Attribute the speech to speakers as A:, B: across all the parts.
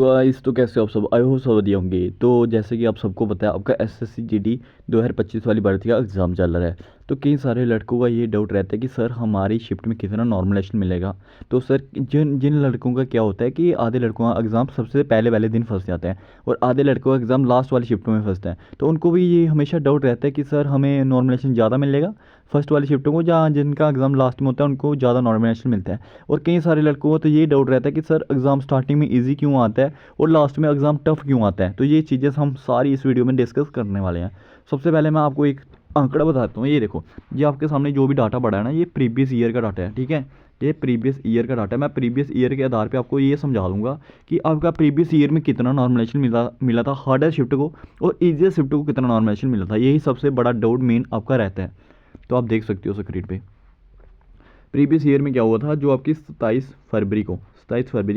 A: Guys तो कैसे हो आप सब। आई हो सब बढ़िया होंगे। तो जैसे कि आप सबको पता है आपका एसएससी जीडी 2025 वाली भर्ती का एग्ज़ाम चल रहा है। तो कई सारे लड़कों का ये डाउट रहता है कि सर हमारी शिफ्ट में कितना नॉर्मलाइजेशन मिलेगा। तो सर जिन जिन लड़कों का क्या होता है कि आधे लड़कों का एग्ज़ाम सबसे पहले वाले दिन फंस जाते हैं और आधे लड़कों का एग्ज़ाम लास्ट वाली शिफ्ट में फंसता है। तो उनको भी ये हमेशा डाउट रहता है कि सर हमें नॉर्मलाइजेशन ज़्यादा मिलेगा फर्स्ट वाली शिफ्टों को, जहाँ जिनका एग्ज़ाम लास्ट में होता है उनको ज़्यादा नॉर्मलाइजेशन मिलता है। और कई सारे लड़कों को तो ये डाउट रहता है कि सर एग्ज़ाम स्टार्टिंग में ईजी क्यों आता है और लास्ट में एग्ज़ाम टफ क्यों आता है। तो ये चीज़ें हम सारी इस वीडियो में डिस्कस करने वाले हैं। सबसे पहले मैं आपको एक आंकड़ा बताता हूँ। ये देखो, ये आपके सामने जो भी डाटा पड़ा है ना, ये प्रीवियस ईयर का डाटा है। ठीक है, ये प्रीवियस ईयर का डाटा है। मैं प्रीवियस ईयर के आधार पे आपको ये समझा दूंगा कि आपका प्रीवियस ईयर में कितना नॉर्मलाइजेशन मिला था हार्डर शिफ्ट को और ईजियर शिफ्ट को कितना नॉर्मलाइजेशन मिला था। यही सबसे बड़ा डाउट मेन आपका रहता है। तो आप देख सकते हो स्क्रीन पे प्रीवियस ईयर में क्या हुआ था। जो आपकी 27 फरवरी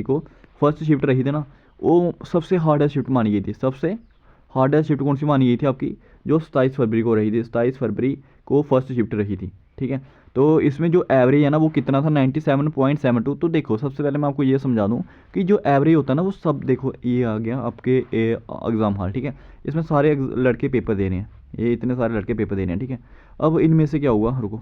A: को फर्स्ट शिफ्ट रही थी ना, वो सबसे हार्डेस्ट शिफ्ट मानी गई थी। सबसे हार्डेस्ट शिफ्ट कौन सी मानी गई थी आपकी, जो 27 फरवरी को रही थी। 27 फरवरी को फर्स्ट शिफ्ट रही थी। ठीक है, तो इसमें जो एवरेज है ना वो कितना था, 97.72। तो देखो सबसे पहले मैं आपको ये समझा दूँ कि जो एवरेज होता है ना वो सब, देखो ये आ गया आपके एग्ज़ाम हॉल। ठीक है, इसमें सारे लड़के पेपर दे रहे हैं, ये इतने सारे लड़के पेपर दे रहे हैं। ठीक है, अब इनमें से क्या हुआ, रुको,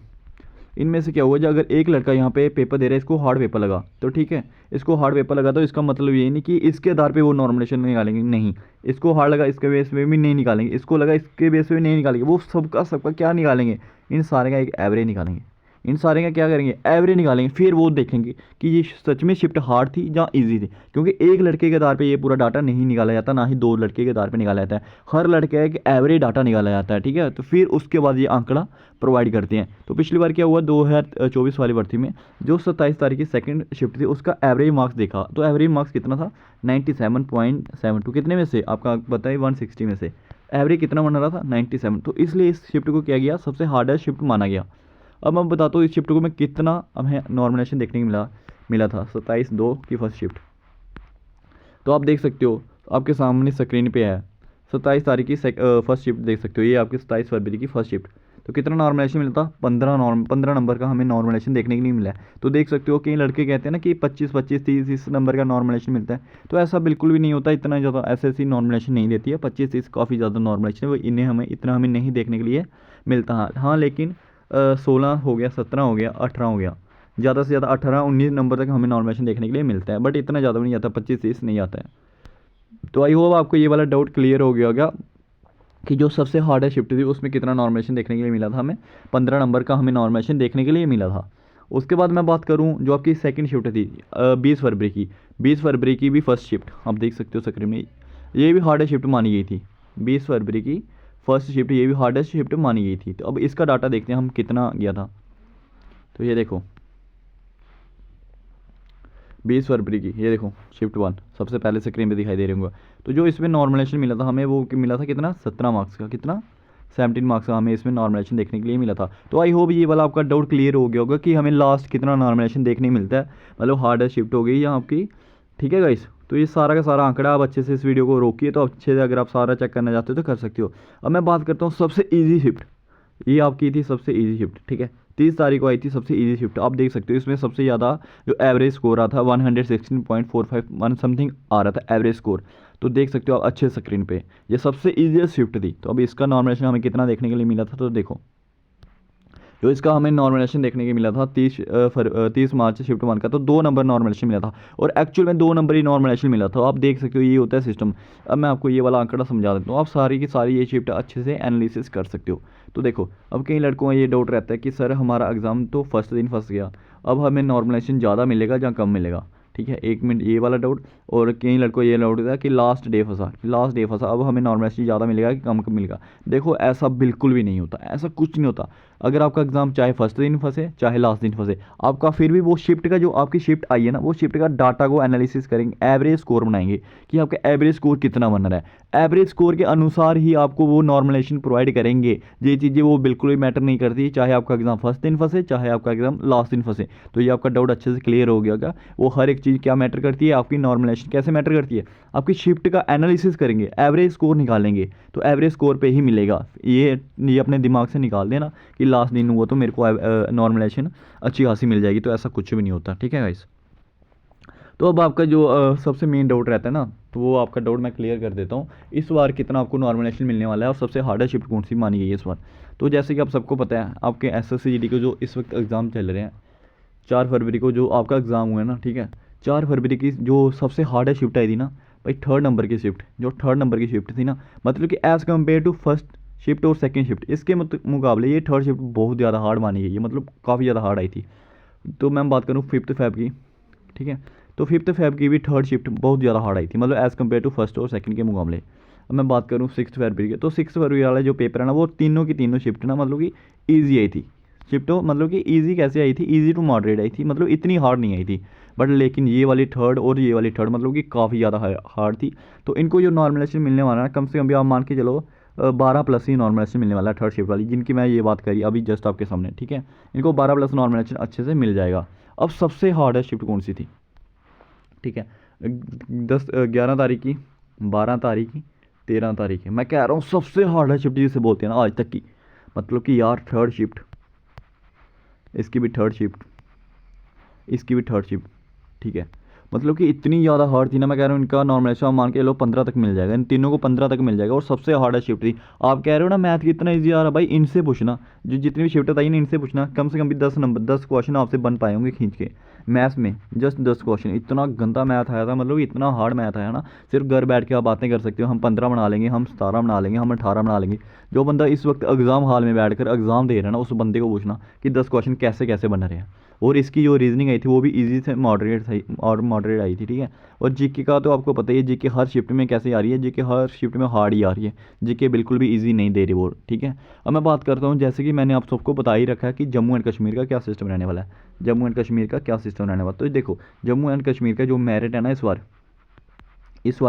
A: इनमें से क्या हुआ, जो अगर एक लड़का यहाँ पे पेपर दे रहा है, इसको हार्ड पेपर लगा तो ठीक है, इसको हार्ड पेपर लगा तो इसका मतलब ये नहीं कि इसके आधार पे वो नॉर्मलेशन निकालेंगे, नहीं। इसको हार्ड लगा इसके बेस पे भी नहीं निकालेंगे, इसको लगा इसके बेस पे भी नहीं निकालेंगे। वो सबका सबका क्या निकालेंगे, इन सारे का एक एवरेज निकालेंगे। इन सारे का क्या करेंगे, एवरेज निकालेंगे। फिर वो देखेंगे कि ये सच में शिफ्ट हार्ड थी या ईजी थी, क्योंकि एक लड़के के आधार पे ये पूरा डाटा नहीं निकाला जाता, ना ही दो लड़के के आधार पे निकाला जाता है। हर लड़के का एक एवरेज डाटा निकाला जाता है। ठीक है, तो फिर उसके बाद ये आंकड़ा प्रोवाइड करते हैं। तो पिछली बार क्या हुआ, 2024 वाली भर्ती में जो 27 तारीख की सेकंड शिफ्ट थी उसका एवरेज मार्क्स देखा, तो एवरेज मार्क्स कितना था, 97.72। कितने में से आपका बताइए, 160 में से एवरेज कितना बन रहा था, 97। तो इसलिए इस शिफ्ट को क्या गया, सबसे हार्डेस्ट शिफ्ट माना गया। अब मैं बताता हूँ इस शिफ्ट को मैं कितना हमें नॉर्मलाइजेशन देखने को मिला था 27/2 की फर्स्ट शिफ्ट। तो आप देख सकते हो आपके सामने स्क्रीन पे है 27 तारीख की फर्स्ट शिफ्ट देख सकते हो। ये आपकी 27 फरवरी की फर्स्ट शिफ्ट। तो कितना नॉर्मलाइजेशन मिला था, 15 नंबर का हमें नॉर्मलाइजेशन देखने को नहीं मिला है। तो देख सकते हो कई लड़के कहते हैं ना कि 25 30 नंबर का नॉर्मलाइजेशन मिलता है, तो ऐसा बिल्कुल भी नहीं होता। इतना ज़्यादा एसएससी नॉर्मलाइजेशन नहीं देती है। 25 30 काफ़ी ज़्यादा नॉर्मलाइजेशन है, वो इन्हें हमें नहीं देखने के लिए मिलता। हाँ लेकिन 16 हो गया, 17 हो गया, 18 हो गया, ज़्यादा से ज़्यादा 18 19 नंबर तक हमें नॉर्मलाइजेशन देखने के लिए मिलता है, बट इतना ज़्यादा भी नहीं आता, 25 30 नहीं आता है। तो आई होप आपको ये वाला डाउट क्लियर हो गया होगा कि जो सबसे हार्डेस्ट शिफ्ट थी उसमें कितना नॉर्मलाइजेशन देखने के लिए मिला था हमें। 15 नंबर का हमें नॉर्मलाइजेशन देखने के लिए मिला था। उसके बाद मैं बात करूं जो आपकी सेकंड शिफ्ट थी 20 फरवरी की भी फर्स्ट शिफ्ट, आप देख सकते हो स्क्रीन में, ये भी हार्डेस्ट शिफ्ट मानी गई थी। 20 फरवरी की फर्स्ट शिफ्ट, ये भी हार्डेस्ट शिफ्ट मानी गई थी। तो अब इसका डाटा देखते हैं हम कितना गया था। तो ये देखो 20 फरवरी की, ये देखो शिफ्ट 1 सबसे पहले स्क्रीन पे दिखाई दे रहे होंगे। तो जो इसमें नॉर्मलाइजेशन मिला था हमें, वो मिला था कितना, 17 मार्क्स का, कितना 17 मार्क्स का हमें इसमें नॉर्मलाइजेशन देखने के लिए मिला था। तो आई होप ये वाला आपका डाउट क्लियर हो गया होगा कि हमें लास्ट कितना नॉर्मलाइजेशन देखने मिलता है, मतलब हार्डेस्ट शिफ्ट हो गई यहाँ आपकी। ठीक है गाइस, तो ये सारा का सारा आंकड़ा आप अच्छे से इस वीडियो को रोकिए, तो अच्छे से अगर आप सारा चेक करना चाहते हो तो कर सकते हो। अब मैं बात करता हूँ सबसे ईजी शिफ्ट, ये आपकी थी सबसे इजी शिफ्ट। ठीक है, 30 तारीख को आई थी सबसे इजी शिफ्ट। आप देख सकते हो इसमें सबसे ज़्यादा जो एवरेज स्कोर आ था 116.45 समथिंग आ रहा था एवरेज स्कोर। तो देख सकते हो आप अच्छे स्क्रीन पे, ये सबसे ईजीएस्ट शिफ्ट थी। तो अब इसका नॉर्मलाइजेशन हमें कितना देखने के लिए मिला था, तो देखो जो इसका हमें नॉर्मलाइजेशन देखने के मिला था 30 मार्च शिफ्ट 1 का, तो 2 नंबर नॉर्मलाइजेशन मिला था और एक्चुअल में 2 नंबर ही नॉर्मलाइजेशन मिला था। आप देख सकते हो ये होता है सिस्टम। अब मैं आपको ये वाला आंकड़ा समझा देता हूँ, आप सारी की सारी ये शिफ्ट अच्छे से एनालिसिस कर सकते हो। तो देखो अब कई लड़कों का ये डाउट रहता है कि सर हमारा एग्ज़ाम तो फर्स्ट दिन फंस गया, अब हमें नॉर्मलाइजेशन ज़्यादा मिलेगा या कम मिलेगा। ठीक है, एक मिनट, ये वाला डाउट। और कई लड़कों ये डाउट था कि लास्ट डे फंसा, अब हमें नॉर्मलाइजेशन ज़्यादा मिलेगा कि कम मिलेगा। देखो ऐसा बिल्कुल भी नहीं होता, ऐसा कुछ नहीं होता। अगर आपका एग्ज़ाम चाहे फर्स्ट दिन फंसे चाहे लास्ट दिन फंसे, आपका फिर भी वो शिफ्ट का जो आपकी शिफ्ट आई है ना, वो शिफ्ट का डाटा को एनालिसिस करेंगे, एवरेज स्कोर बनाएंगे कि आपका एवरेज स्कोर कितना बन रहा है। एवरेज स्कोर के अनुसार ही आपको वो नॉर्मलाइजेशन प्रोवाइड करेंगे। ये चीज़ें वो बिल्कुल भी मैटर नहीं करती, चाहे आपका एग्ज़ाम फर्स्ट दिन फंसे चाहे आपका एग्ज़ाम लास्ट दिन फंसे। तो ये आपका डाउट अच्छे से क्लियर हो गया होगा। वो हर एक चीज़ क्या मैटर करती है, आपकी नॉर्मलाइजेशन कैसे मैटर करती है, आपकी शिफ्ट का एनालिसिस करेंगे, एवरेज स्कोर निकालेंगे, तो एवरेज स्कोर पे ही मिलेगा। ये अपने दिमाग से निकाल देना कि लास्ट दिन हुआ तो मेरे को नॉर्मलाइजेशन अच्छी खासी मिल जाएगी, तो ऐसा कुछ भी नहीं होता। ठीक है गाइस, तो अब आपका जो सबसे मेन डाउट रहता है ना तो वो आपका डाउट मैं क्लियर कर देता हूँ। इस बार कितना आपको नॉर्मलाइजेशन मिलने वाला है और सबसे हार्डेस्ट शिफ्ट कौन सी मानी गई है इस बार। तो जैसे कि आप सबको पता है, आपके SSC GD के जो इस वक्त एग्ज़ाम चल रहे हैं, 4 फरवरी को जो आपका एग्ज़ाम हुआ है ना, ठीक है, 4 फरवरी की जो सबसे हार्डेस्ट शिफ्ट आई थी ना भाई, 3rd नंबर की शिफ्ट, जो 3rd नंबर की शिफ्ट थी ना, मतलब कि as compare to first shift और सेकंड शिफ्ट, इसके मुकाबले ये 3rd शिफ्ट बहुत ज़्यादा हार्ड मानी गई है, मतलब काफ़ी ज़्यादा हार्ड आई थी। तो मैं बात करूँ 5th फेब की, ठीक है, तो 5th फेब की भी 3rd शिफ्ट बहुत ज़्यादा हार्ड आई थी, मतलब एज़ कम्पेयर टू फर्स्ट और सेकंड के मुकाबले। अब मैं बात करूँ 6th फरवरी के, तो 6th फरवरी वाला जो पेपर है ना, वो तीनों की तीनों शिफ्ट ना मतलब कि ईजी आई थी। शिफ्ट तो मतलब कि ईजी कैसे आई थी, ईजी टू मॉडरेट आई थी, मतलब इतनी हार्ड नहीं आई थी। बट लेकिन ये वाली 3rd और ये वाली 3rd मतलब कि काफ़ी ज़्यादा हार्ड थी। तो इनको जो नॉर्मलाइजेशन मिलने वाला है, कम से कम भी आप मान के चलो 12+ ही नॉर्मलाइजेशन मिलने वाला है 3rd शिफ्ट वाली, जिनकी मैं ये बात करी अभी जस्ट आपके सामने, ठीक है। इनको 12+ नॉर्मलाइजेशन अच्छे से मिल जाएगा। अब सबसे हार्डेस्ट शिफ्ट कौन सी थी, ठीक है, 11 तारीख की, 12 तारीख की, 13 तारीख की, मैं कह रहा हूँ सबसे हार्डेस्ट शिफ्ट जिसे बोलते हैं ना आज तक की, मतलब कि यार 3rd शिफ्ट, इसकी भी 3rd शिफ्ट, इसकी भी 3rd शिफ्ट, ठीक है, मतलब कि इतनी ज़्यादा हार्ड थी ना, मैं कह रहा हूँ इनका नॉर्मलाइजेशन आप मान के लो 15 तक मिल जाएगा, इन तीनों को 15 तक मिल जाएगा, और सबसे हार्डेस्ट शिफ्ट थी। आप कह रहे हो ना मैथ कितना ईजी आ रहा, भाई इनसे पूछना, जो जितनी भी शिफ्ट बताई ना इनसे पूछना, कम से कम भी 10 नंबर 10 क्वेश्चन आपसे बन पाए होंगे खींच के मैथ्स में, जस्ट 10 क्वेश्चन। इतना गंदा मैथ आया था, मतलब इतना हार्ड मैथ आया ना, सिर्फ घर बैठ के आप बातें कर सकते हो, हम 15 बना लेंगे, हम 17 बना लेंगे, हम 18 बना लेंगे। जो बंदा इस वक्त एग्ज़ाम हॉल में बैठ कर एग्ज़ाम दे रहा है ना, उस बंदे को पूछना कि 10 क्वेश्चन कैसे कैसे बन रहे हैं। और इसकी जो रीजनिंग आई थी वो भी इजी से मॉडरेट थी, और मॉडरेट आई थी, ठीक है। और जीके का तो आपको पता ही है, जीके हर शिफ्ट में कैसे आ रही है, जीके हर शिफ्ट में हार्ड ही आ रही है, जीके बिल्कुल भी इजी नहीं दे रही वो, ठीक है। अब मैं बात करता हूँ, जैसे कि मैंने आप सबको बता ही रखा है कि जम्मू एंड कश्मीर का क्या सिस्टम रहने वाला है, जम्मू एंड कश्मीर का क्या सिस्टम रहने वाला। तो देखो, जम्मू एंड कश्मीर का जो मेरिट है ना इस बार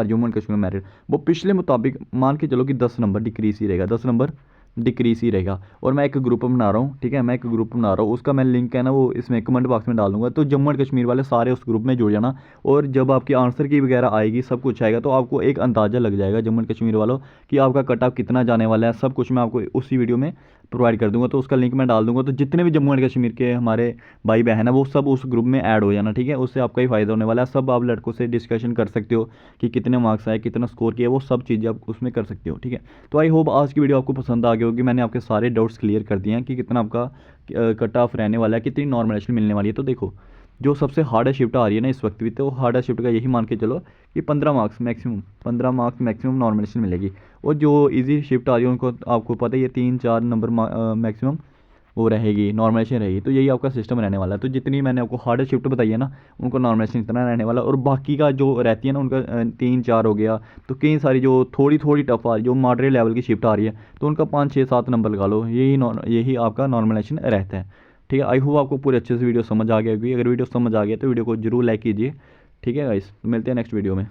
A: जम्मू एंड कश्मीर मेरिट वो पिछले मुताबिक मान के चलो कि 10 नंबर डिक्रीज ही रहेगा, 10 नंबर डिक्रीज ही रहेगा। और मैं एक ग्रुप बना रहा हूँ, ठीक है, मैं एक ग्रुप बना रहा हूँ, उसका मैं लिंक है ना वो इसमें कमेंट बॉक्स में डाल दूंगा। तो जम्मू एंड कश्मीर वाले सारे उस ग्रुप में जुड़ जाना, और जब आपकी आंसर की वगैरह आएगी, सब कुछ आएगा, तो आपको एक अंदाज़ा लग जाएगा जम्मू एंड कश्मीर वालों कि आपका कट ऑफ कितना जाने वाला है। सब कुछ मैं आपको उसी वीडियो में प्रोवाइड कर दूंगा, तो उसका लिंक मैं डाल दूंगा। तो जितने भी जम्मू एंड कश्मीर के हमारे भाई बहन है वो सब उस ग्रुप में ऐड हो जाना, ठीक है, उससे आपका ही फ़ायदा होने वाला है। सब आप लड़कों से डिस्कशन कर सकते हो कि कितने मार्क्स आए, कितना स्कोर किया, वो सब चीज़ें आप उसमें कर सकते हो, ठीक है। तो आई होप आज की वीडियो आपको पसंद आ गई होगी, मैंने आपके सारे डाउट्स क्लियर कर दिए हैं कि कितना आपका कट ऑफ रहने वाला है, कितनी नॉर्मलाइजेशन मिलने वाली है। तो देखो, जो सबसे हार्डेस्ट शिफ्ट आ रही है ना इस वक्त भी, तो हार्डेस्ट शिफ्ट का यही मान के चलो कि 15 marks maximum, 15 marks maximum normalization मिलेगी। और जो इजी शिफ्ट आ रही है उनको आपको पता ही है 3-4 नंबर मैक्सिमम वो रहेगी, नॉर्मलाइजेशन रहेगी। तो यही आपका सिस्टम रहने वाला है। तो जितनी मैंने आपको हार्डेस्ट शिफ्ट बताई है ना, उनको नॉर्मलाइजेशन इतना रहने वाला है, और बाकी का जो रहती है ना उनका 3-4 हो गया। तो कई सारी जो थोड़ी थोड़ी टफ आ रही, जो मॉडरेट लेवल की शिफ्ट आ रही है, तो उनका 5-6-7 नंबर लगा लो, यही आपका नॉर्मलाइजेशन रहता है, ठीक है। आई होप आपको पूरे अच्छे से वीडियो समझ आ गया होगी। अगर वीडियो समझ आ गया तो वीडियो को जरूर लाइक कीजिए, ठीक है गाइस। तो मिलते हैं नेक्स्ट वीडियो में।